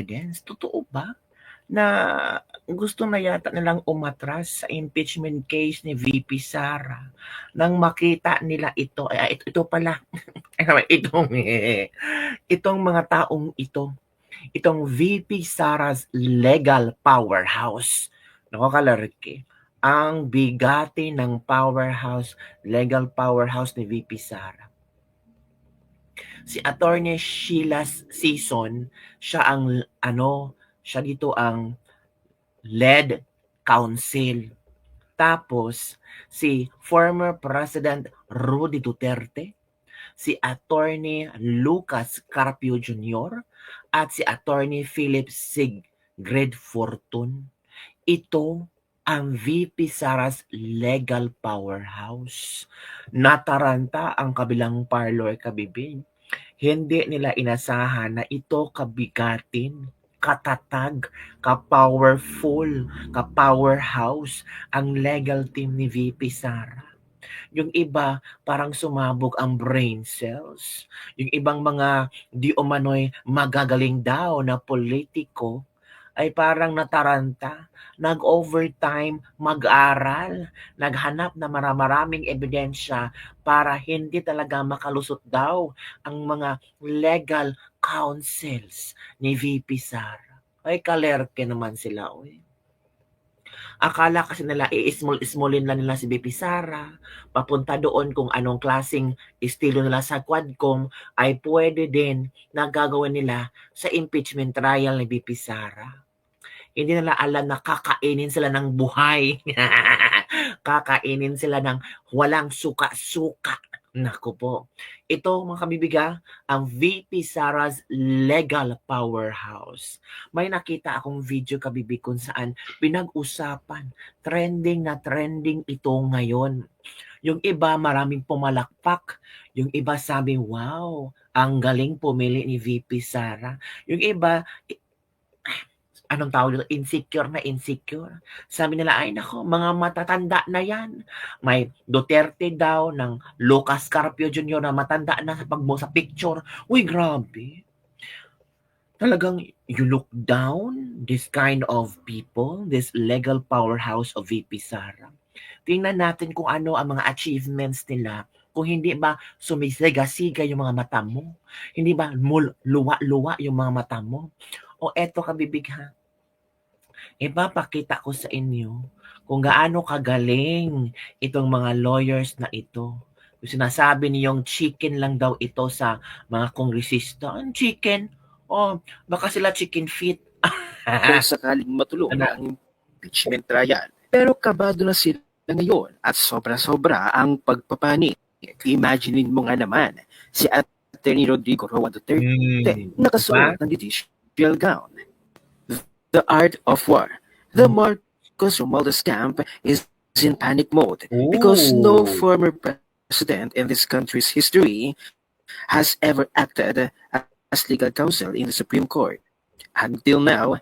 evidence. Totoo ba na gusto na yata nilang umatras sa impeachment case ni VP Sara nang makita nila ito, ito pala, itong mga taong ito, itong VP Sara's legal powerhouse. Nako kalarki, ang bigati ng powerhouse, legal powerhouse ni VP Sara. Si Attorney Sheila Season, siya ang siya dito ang lead counsel. Tapos si former President Rudy Duterte, si Attorney Lucas Carpio Jr. at si Attorney Philip Sigrid Fortun. Ito ang VP Sara's legal powerhouse. Nataranta ang kabilang parlor kabibig. Hindi nila inasahan na ito kabigatin, katatag, ka-powerful, ka-powerhouse ang legal team ni VP Sara. Yung iba, parang sumabog ang brain cells. Yung ibang mga di umano'y magagaling daw na politiko ay parang nataranta, nag-overtime, mag-aral, naghanap na maraming ebidensya para hindi talaga makalusot daw ang mga legal counsels ni VP Sara. Ay, kalerke naman sila, oy. Akala kasi nila i-small-smallin lang nila si VP Sara, papunta doon kung anong klaseng estilo nila sa Quadcom ay pwede din na gagawin nila sa impeachment trial ni VP Sara. Hindi nila alam na kakainin sila ng buhay. Kakainin sila ng walang suka-suka. Naku po. Ito mga kabibiga, ang VP Sara's legal powerhouse. May nakita akong video kabibig kung saan pinag-usapan. Trending na trending ito ngayon. Yung iba maraming pumalakpak. Yung iba sabi, wow, ang galing pumili ni VP Sara. Yung iba, anong tawag dito, insecure na insecure. Sabi nila, ay nako, mga matatanda na yan. May Duterte daw ng Lucas Carpio Jr. na matanda na sa sa picture. Uy, grabe. Talagang you look down this kind of people, this legal powerhouse of VP Sara. Tingnan natin kung ano ang mga achievements nila. Kung hindi ba sumisiga-siga yung mga mata mo? Hindi ba luwa-luwa yung mga mata mo? O eto kabibig ha, ipapakita ko sa inyo kung gaano kagaling itong mga lawyers na ito. Yung sinasabi niyong chicken lang daw ito sa mga kongresista. Ang chicken? Oh, baka sila chicken feet. Kung sakaling matulong ang impeachment trial. Pero kabado na sila ngayon at sobra-sobra ang pagpapanik. Imaginein mo nga naman si Atty. Rodrigo Roa Duterte nakasuot ng judicial gown. The art of war. The Marcos Romualdez camp is in panic mode because no former president in this country's history has ever acted as legal counsel in the Supreme Court. Until now,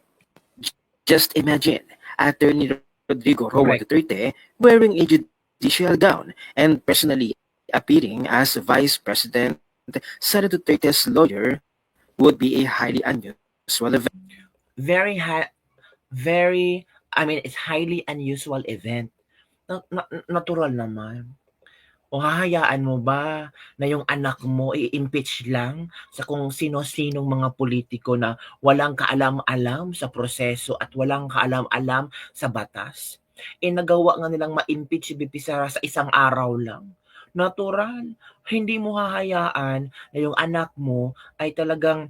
just imagine Attorney Rodrigo Roa Duterte wearing a judicial gown and personally appearing as Vice President Sara Duterte's lawyer would be a highly unusual event. It's highly unusual event. Natural naman. O hahayaan mo ba na yung anak mo i-impeach lang sa kung sino-sinong mga politiko na walang kaalam-alam sa proseso at walang kaalam-alam sa batas? Nagawa nga nilang ma-impeach si VP Sara sa isang araw lang. Natural. Hindi mo hahayaan na yung anak mo ay talagang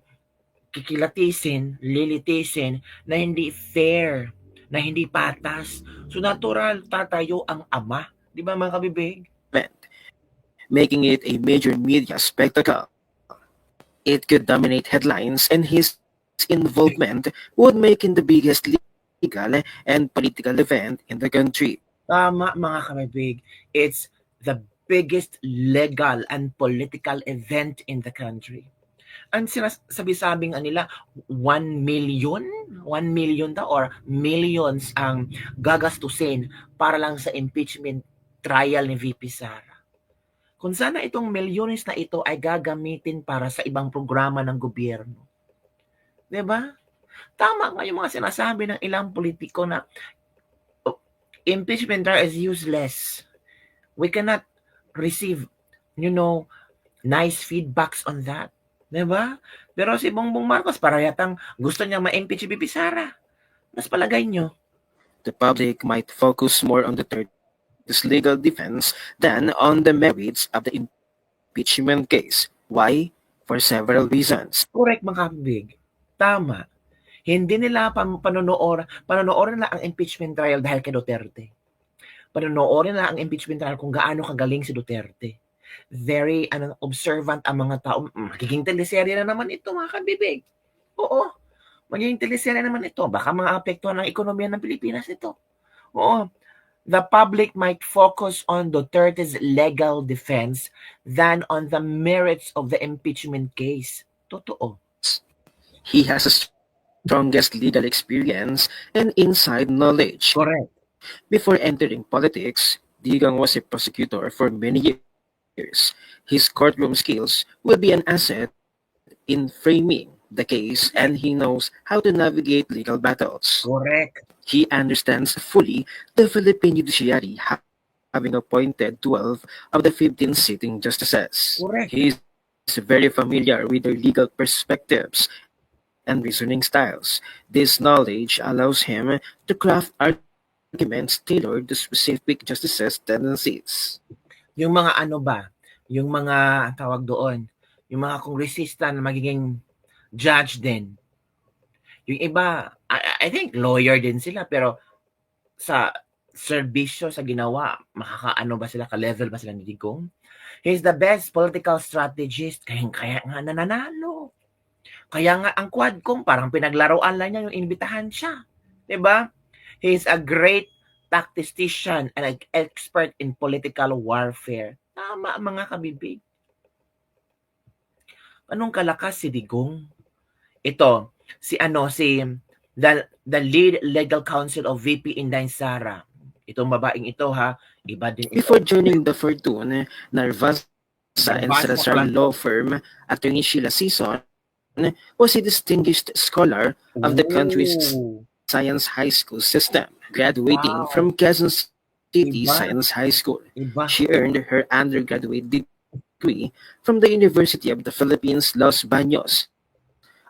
kikilatisin, lilitisin na hindi fair, na hindi patas. So natural, tatayo ang ama. Di ba mga kabibig? Making it a major media spectacle. It could dominate headlines and his involvement would make it the biggest legal and political event in the country. Tama mga kabibig. It's the biggest legal and political event in the country. Ang sinasabi-sabing nila 1 million daw or millions ang gagastusin para lang sa impeachment trial ni VP Sara. Kung sana itong milyones na ito ay gagamitin para sa ibang programa ng gobyerno. 'Di ba? Tama nga yung mga sinasabi ng ilang politiko na impeachment trial is useless. We cannot receive, nice feedbacks on that. Diba? Pero si Bongbong Marcos, para yatang gusto niya ma-impeach si Bibi Sara. Mas palagay nyo? The public might focus more on the Duterte's legal defense than on the merits of the impeachment case. Why? For several reasons. Correct, mga kabig. Tama. Hindi nila panonoorin nila ang impeachment trial dahil kay Duterte. Panonoorin nila ang impeachment trial kung gaano kagaling si Duterte. Very observant ang mga tao. Magiging teleserye na naman ito, mga kabibig. Oo. Magiging teleserye naman ito. Baka mga apektuhan ng ekonomiya ng Pilipinas ito. Oo. The public might focus on Duterte's legal defense than on the merits of the impeachment case. Totoo. He has a strongest legal experience and inside knowledge. Correct. Before entering politics, Digang was a prosecutor for many years. His courtroom skills will be an asset in framing the case, and he knows how to navigate legal battles. Correct. He understands fully the Philippine judiciary, having appointed 12 of the 15 sitting justices. Correct. He is very familiar with their legal perspectives and reasoning styles. This knowledge allows him to craft arguments tailored to specific justices' tendencies. Yung mga yung mga tawag doon, yung mga kongresista na magiging judge din. Yung iba, I think lawyer din sila, pero sa serbisyo, sa ginawa, ba sila, ka-level ba sila ni Digong? He's the best political strategist, kaya nga nananalo. Kaya nga ang Quadcom, parang pinaglaruan lang niya yung inibitahan siya. Diba? He's a great tactician and an expert in political warfare. Tama, mga kabibig. Anong kalakas si Digong? Ito, the lead legal counsel of VP Inday Sara. Itong babaeng ito, ha, iba din ito. Before joining the Fortune, Narvasa and Salazar law firm, Attorney Sheila Sison was a distinguished scholar of the country's Science High School system, graduating from Quezon City Science High School. She earned her undergraduate degree from the University of the Philippines, Los Baños,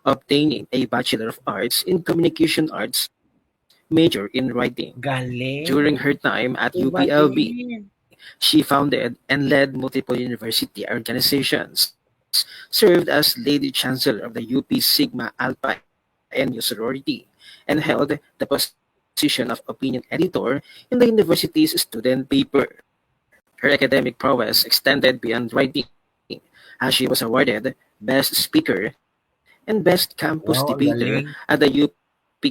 obtaining a Bachelor of Arts in Communication Arts, major in writing. Galing. During her time at UPLB, she founded and led multiple university organizations, served as Lady Chancellor of the UP Sigma Alpha NU sorority, and held the position of opinion editor in the university's student paper. Her academic prowess extended beyond writing, as she was awarded Best Speaker and Best Campus Debater at the UP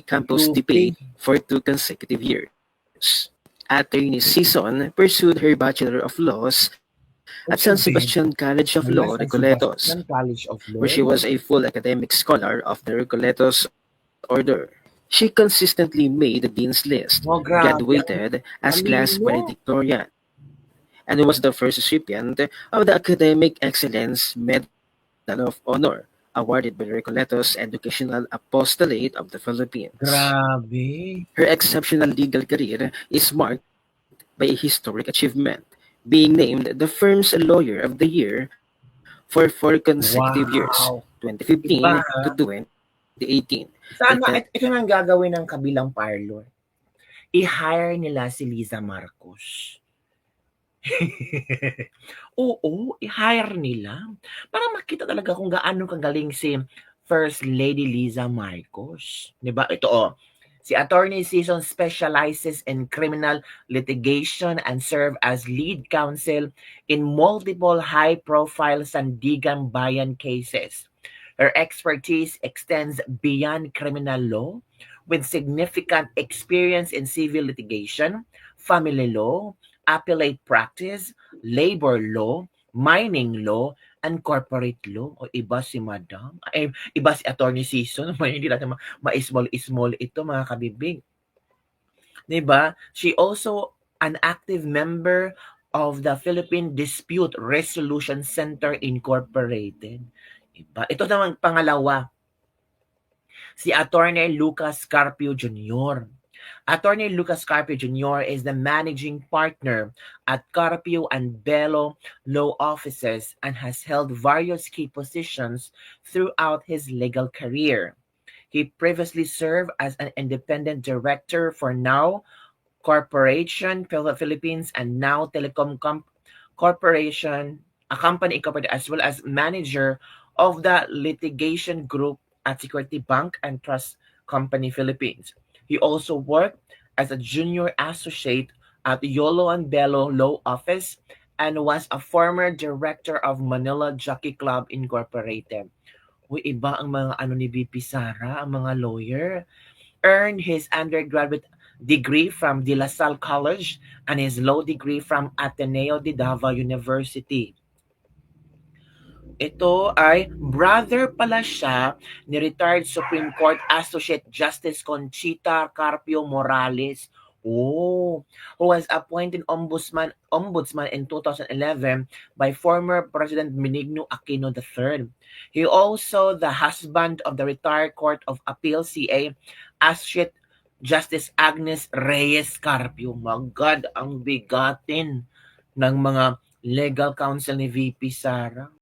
Campus Debate for 2 consecutive years. Attorney Sison pursued her Bachelor of Laws at San Sebastian College of Law, Recoletos, where she was a full academic scholar of the Recoletos Order. She consistently made the Dean's List, graduated as class valedictorian, and was the first recipient of the Academic Excellence Medal of Honor, awarded by the Recoletos Educational Apostolate of the Philippines. Grabe. Her exceptional legal career is marked by a historic achievement, being named the firm's Lawyer of the Year for 4 consecutive years, 2015 to 2018. Sana, ito nang gagawin ng kabilang parlor. I-hire nila si Liza Marcos. Oo, i-hire nila. Para makita talaga kung gaano kagaling si First Lady Liza Marcos. Diba? Ito, si Attorney Sison specializes in criminal litigation and serve as lead counsel in multiple high-profile Sandigan Bayan cases. Her expertise extends beyond criminal law, with significant experience in civil litigation, family law, appellate practice, labor law, mining law, and corporate law. O iba si Madam. Iba si Attorney Sison. Hindi natin ma-small ito, mga kabibig. Diba? She also an active member of the Philippine Dispute Resolution Center Incorporated. Iba. Ito naman pangalawa. si Attorney Lucas Carpio Jr. Attorney Lucas Carpio Jr. is the managing partner at Carpio and Bello Law Offices and has held various key positions throughout his legal career. He previously served as an independent director for Now Corporation Philippines and Now Telecom Corporation, a company incorporated, as well as manager of the litigation group at Security Bank and Trust Company Philippines. He also worked as a junior associate at Yolo and Bello Law Office and was a former director of Manila Jockey Club Incorporated. Uy, iba ang mga ano ni VP Sara, ang mga lawyer. Earned his undergraduate degree from De La Salle College and his law degree from Ateneo de Davao University. Ito ay brother pala siya ni retired Supreme Court Associate Justice Conchita Carpio Morales. Who was appointed ombudsman in 2011 by former President Benigno Aquino III. He also the husband of the retired Court of Appeal CA Associate Justice Agnes Reyes Carpio. My God, ang bigatin ng mga legal counsel ni VP Sara.